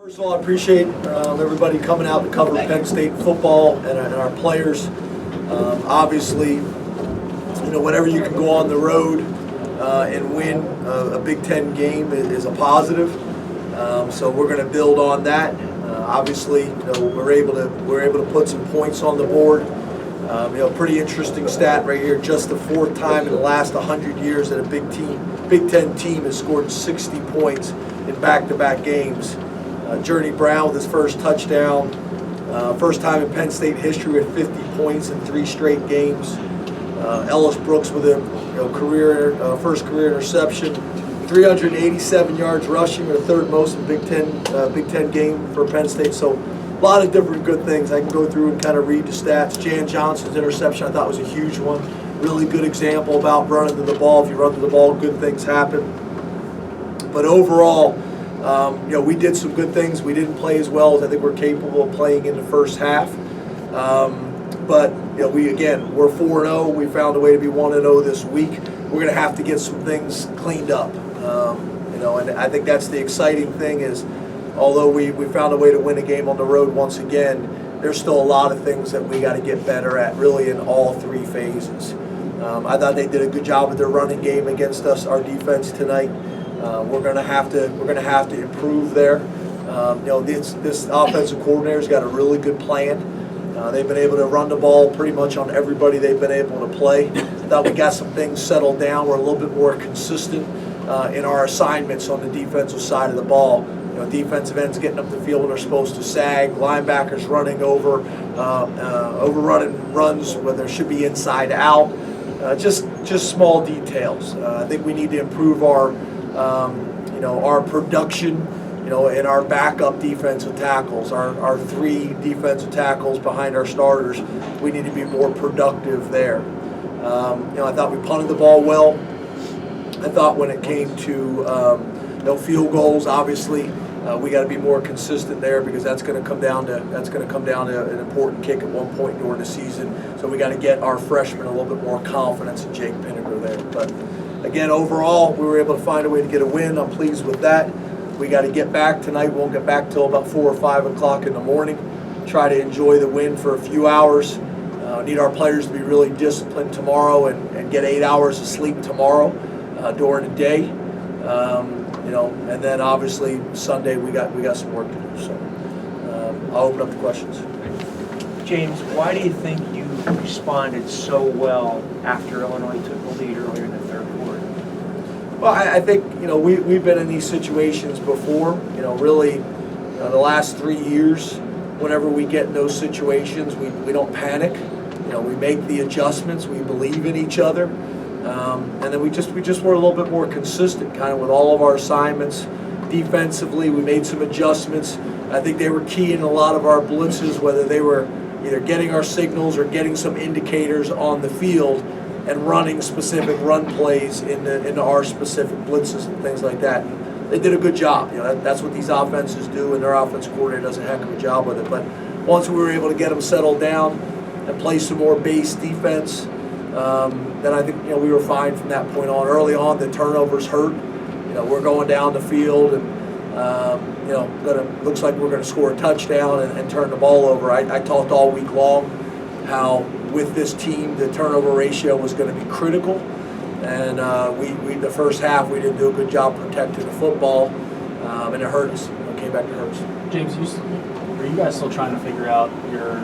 First of all, I appreciate everybody coming out to cover Penn State football and our players. Obviously, whenever you can go on the road and win a Big Ten game is a positive. So we're going to build on that. Obviously, we're able to put some points on the board. Pretty interesting stat right here. Just the fourth time in the last 100 years that a Big Ten team has scored 60 points in back-to-back games. Journey Brown with his first touchdown. First time in Penn State history with 50 points in 3 straight games. Ellis Brooks with a first career interception. 387 yards rushing, or third most in Big Ten game for Penn State. So a lot of different good things. I can go through and kind of read the stats. Jan Johnson's interception I thought was a huge one. Really good example about running to the ball. If you run to the ball, good things happen. But overall, we did some good things. We didn't play as well as I think we're capable of playing in the first half. But we're 4-0. We found a way to be 1-0 this week. We're going to have to get some things cleaned up. And I think that's the exciting thing is, although we found a way to win a game on the road once again, there's still a lot of things that we got to get better at, really in all 3 phases. I thought they did a good job with their running game against us, our defense tonight. We're going to have to improve there. This offensive coordinator's got a really good plan. They've been able to run the ball pretty much on everybody they've been able to play. I thought we got some things settled down. We're a little bit more consistent in our assignments on the defensive side of the ball. Defensive ends getting up the field when they're supposed to sag. Linebackers running overrunning runs when there should be inside out. Just small details. I think we need to improve our production. In our backup defensive tackles, our 3 defensive tackles behind our starters, we need to be more productive there. I thought we punted the ball well. I thought when it came to field goals, obviously we got to be more consistent there because that's going to come down to an important kick at one point during the season. So we got to get our freshmen a little bit more confidence in Jake Pinniger there. But again, overall, we were able to find a way to get a win. I'm pleased with that. We got to get back tonight. We won't get back till about 4 or 5 o'clock in the morning. Try to enjoy the win for a few hours. Need our players to be really disciplined tomorrow and get 8 hours of sleep tomorrow during the day. And then obviously Sunday we got some work to do. So I'll open up the questions. James, why do you think you responded so well after Illinois took the lead earlier in the third quarter? Well, I think we've been in these situations before. Really, the last 3 years, whenever we get in those situations, we don't panic. We make the adjustments. We believe in each other, and then we just were a little bit more consistent, kind of with all of our assignments. Defensively, we made some adjustments. I think they were key in a lot of our blitzes, whether they were either getting our signals or getting some indicators on the field and running specific run plays into our specific blitzes and things like that. And they did a good job. That's what these offenses do, and their offensive coordinator does a heck of a job with it. But once we were able to get them settled down and play some more base defense, then I think we were fine from that point on. Early on, the turnovers hurt. We're going down the field and looks like we're going to score a touchdown and turn the ball over. I talked all week long how with this team the turnover ratio was going to be critical, and we the first half we didn't do a good job protecting the football, and it hurt us. It came back to hurt us. James, are you guys still trying to figure out your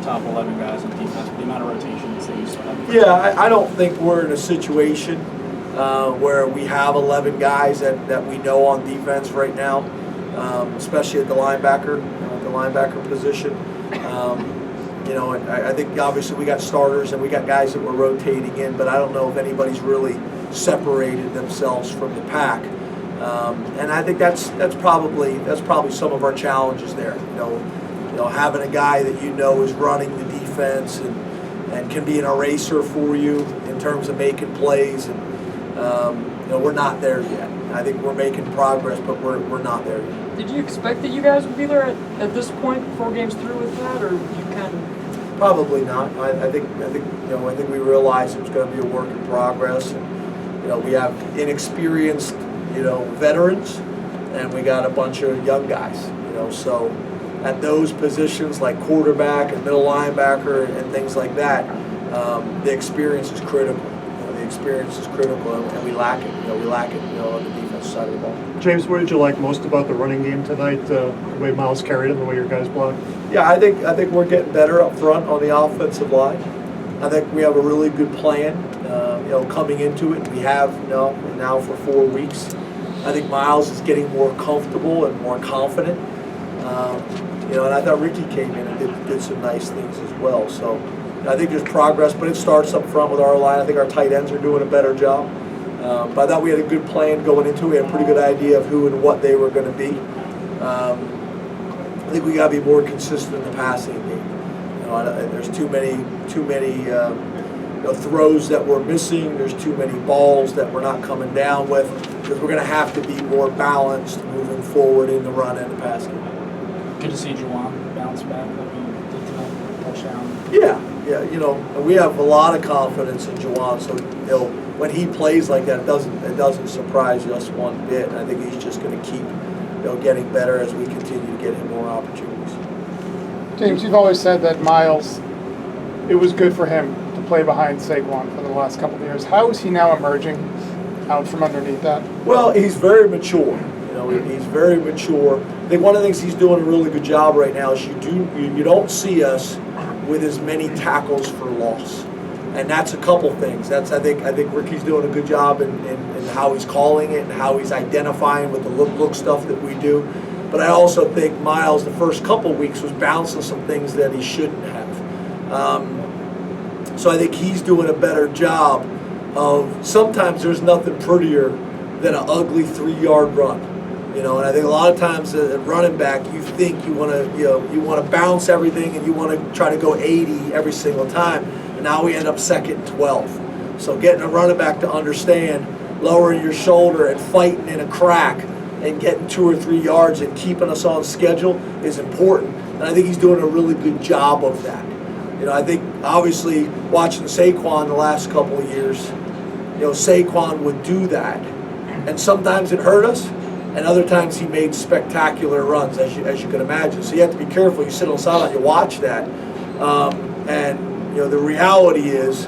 top 11 guys on defense with the amount of rotations that you still have? Yeah, I don't think we're in a situation where we have 11 guys that we know on defense right now, especially at the linebacker position. I think obviously we got starters and we got guys that we're rotating in, but I don't know if anybody's really separated themselves from the pack. And I think that's probably some of our challenges there. Having a guy that is running the defense and can be an eraser for you in terms of making plays. And we're not there yet. I think we're making progress, but we're not there yet. Did you expect that you guys would be there at this point, 4 games through with that, or you kind of? Probably not. I think we realized it was going to be a work in progress, and we have inexperienced veterans, and we got a bunch of young guys. So at those positions like quarterback and middle linebacker and things like that, the experience is critical. The experience is critical, and we lack it. We lack it. On the defensive side of the ball. James, what did you like most about the running game tonight? The way Miles carried him, the way your guys blocked. Yeah, I think we're getting better up front on the offensive line. I think we have a really good plan. Coming into it, we have now for 4 weeks. I think Miles is getting more comfortable and more confident. And I thought Ricky came in and did some nice things as well. So I think there's progress, but it starts up front with our line. I think our tight ends are doing a better job. But I thought we had a good plan going into it. We had a pretty good idea of who and what they were going to be. I think we got to be more consistent in the passing game. There's too many throws that we're missing. There's too many balls that we're not coming down with, because we're going to have to be more balanced moving forward in the run and the pass game. Good to see Juwan bounce back like he did tonight, touchdown. Yeah. We have a lot of confidence in Juwan. So when he plays like that, it doesn't surprise us one bit. And I think he's just going to keep getting better as we continue to get him more opportunities. James, you've always said that Miles, it was good for him to play behind Saquon for the last couple of years. How is he now emerging out from underneath that? Well, he's very mature. He's very mature. I think one of the things he's doing a really good job right now is you don't see us with as many tackles for loss, and that's a couple things. I think Ricky's doing a good job in how he's calling it and how he's identifying with the look stuff that we do. But I also think Miles, the first couple weeks, was bouncing some things that he shouldn't have. So I think he's doing a better job of, sometimes there's nothing prettier than an ugly 3-yard run. And I think a lot of times at running back, you think you want to bounce everything and you want to try to go 80 every single time. And now we end up 2nd and 12. So getting a running back to understand lowering your shoulder and fighting in a crack and getting 2 or 3 yards and keeping us on schedule is important. And I think he's doing a really good job of that. I think obviously watching Saquon the last couple of years, Saquon would do that, and sometimes it hurt us, and other times he made spectacular runs, as you can imagine. So you have to be careful. You sit on the sideline, you watch that, and the reality is,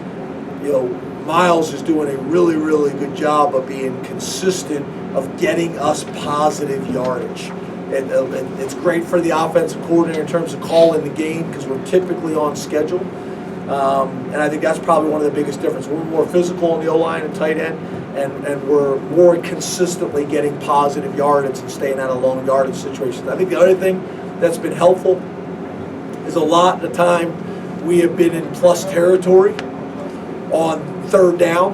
Miles is doing a really, really good job of being consistent, of getting us positive yardage. It's great for the offensive coordinator in terms of calling the game, because we're typically on schedule. And I think that's probably one of the biggest differences. We're more physical on the O-line and tight end, and we're more consistently getting positive yardage and staying out of long yardage situations. I think the other thing that's been helpful is a lot of the time we have been in plus territory on 3rd down,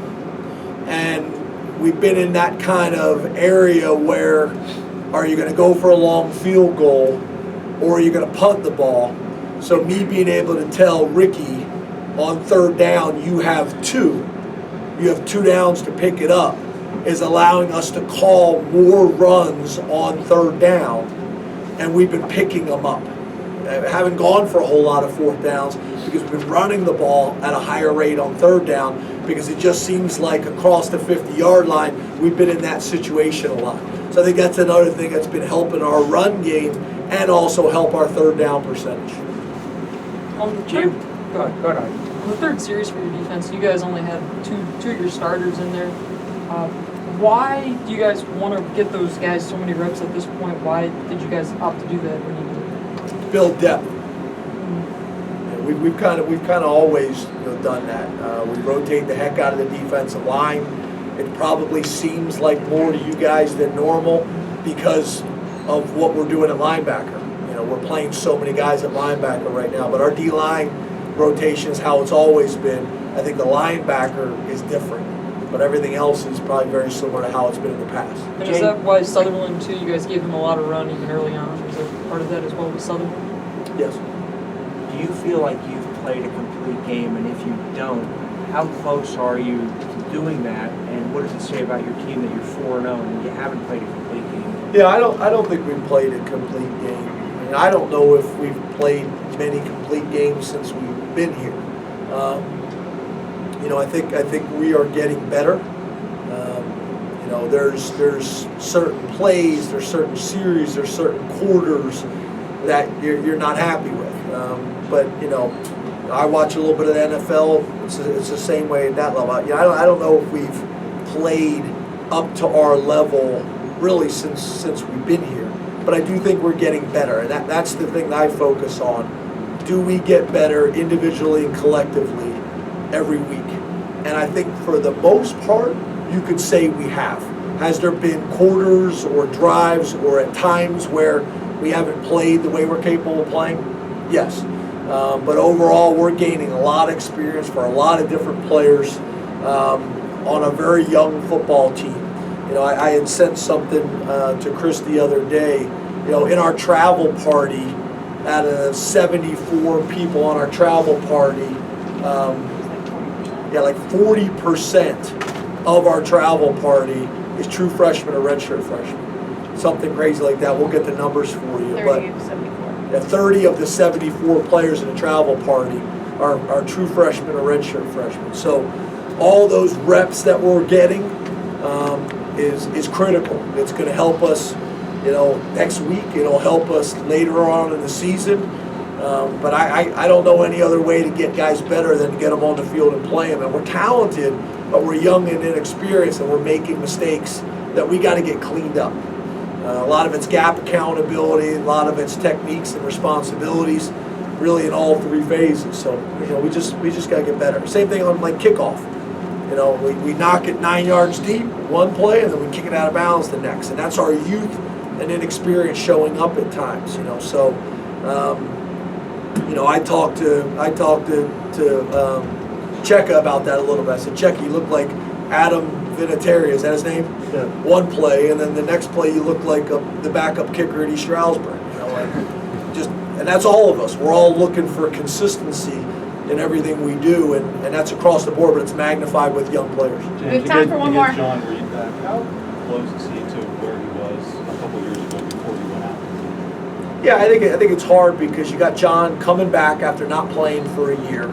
and we've been in that kind of area where, are you going to go for a long field goal, or are you going to punt the ball? So me being able to tell Ricky on 3rd down, you have 2 downs to pick it up, is allowing us to call more runs on 3rd down, and we've been picking them up. I haven't gone for a whole lot of 4th downs because we've been running the ball at a higher rate on 3rd down, because it just seems like across the 50-yard line, we've been in that situation a lot. So I think that's another thing that's been helping our run game and also help our 3rd down percentage. On the Jim, third, go ahead. on the third series for your defense, you guys only had two of your starters in there. Why do you guys want to get those guys so many reps at this point? Why did you guys opt to do that when you did? Build depth. We've kind of always done that. We rotate the heck out of the defensive line. It probably seems like more to you guys than normal because of what we're doing at linebacker. We're playing so many guys at linebacker right now, but our D-line rotation is how it's always been. I think the linebacker is different, but everything else is probably very similar to how it's been in the past. And is that why Sutherland, too, you guys gave him a lot of run even early on? Was that part of that as well with Sutherland? Yes. Do you feel like you've played a complete game? And if you don't, how close are you to doing that? And what does it say about your team that you're 4-0 and you haven't played a complete game? Yeah, I don't think we've played a complete game. I don't know if we've played many complete games since we've been here. I think we are getting better. There's certain plays, there's certain series, there's certain quarters that you're not happy with. But I watch a little bit of the NFL. It's the same way at that level. I don't know if we've played up to our level really since we've been here. But I do think we're getting better, and that's the thing that I focus on. Do we get better individually and collectively every week? And I think for the most part, you could say we have. Has there been quarters or drives or at times where we haven't played the way we're capable of playing? Yes. But overall, we're gaining a lot of experience for a lot of different players on a very young football team. I had sent something to Chris the other day. In our travel party, out of 74 people on our travel party, like 40% of our travel party is true freshmen or redshirt freshmen. Something crazy like that. We'll get the numbers for you. 30 of 74. 30 of the 74 players in the travel party are true freshmen or redshirt freshmen. So all those reps that we're getting is critical. It's going to help us, next week. It'll help us later on in the season. But I don't know any other way to get guys better than to get them on the field and play them. And we're talented, but we're young and inexperienced, and we're making mistakes that we got to get cleaned up. A lot of it's gap accountability, a lot of it's techniques and responsibilities, really in all three phases. So we just got to get better. Same thing on like kickoff. We knock it 9 yards deep one play, and then we kick it out of bounds the next. And that's our youth and inexperience showing up at times. So I talked to Cheka about that a little bit. I said, Cheka, you look like Adam Vinatieri, is that his name? Yeah. One play, and then the next play you look like the backup kicker at East Stroudsburg. And that's all of us. We're all looking for consistency in everything we do, and that's across the board, but it's magnified with young players. We have time for one more. John Reed back. How close is he to where he was a couple years ago before he went out? Yeah, I think it's hard because you got John coming back after not playing for a year,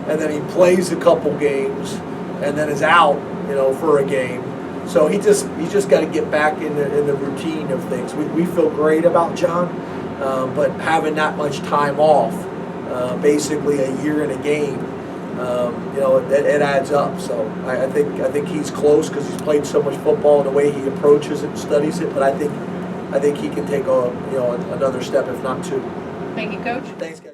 and then he plays a couple games, and then is out, for a game. So he's just got to get back in the routine of things. We feel great about John, but having that much time off, basically a year in a game, it adds up. So I think he's close because he's played so much football and the way he approaches it and studies it. But I think he can take another step, if not two. Thank you, Coach. Thanks, guys.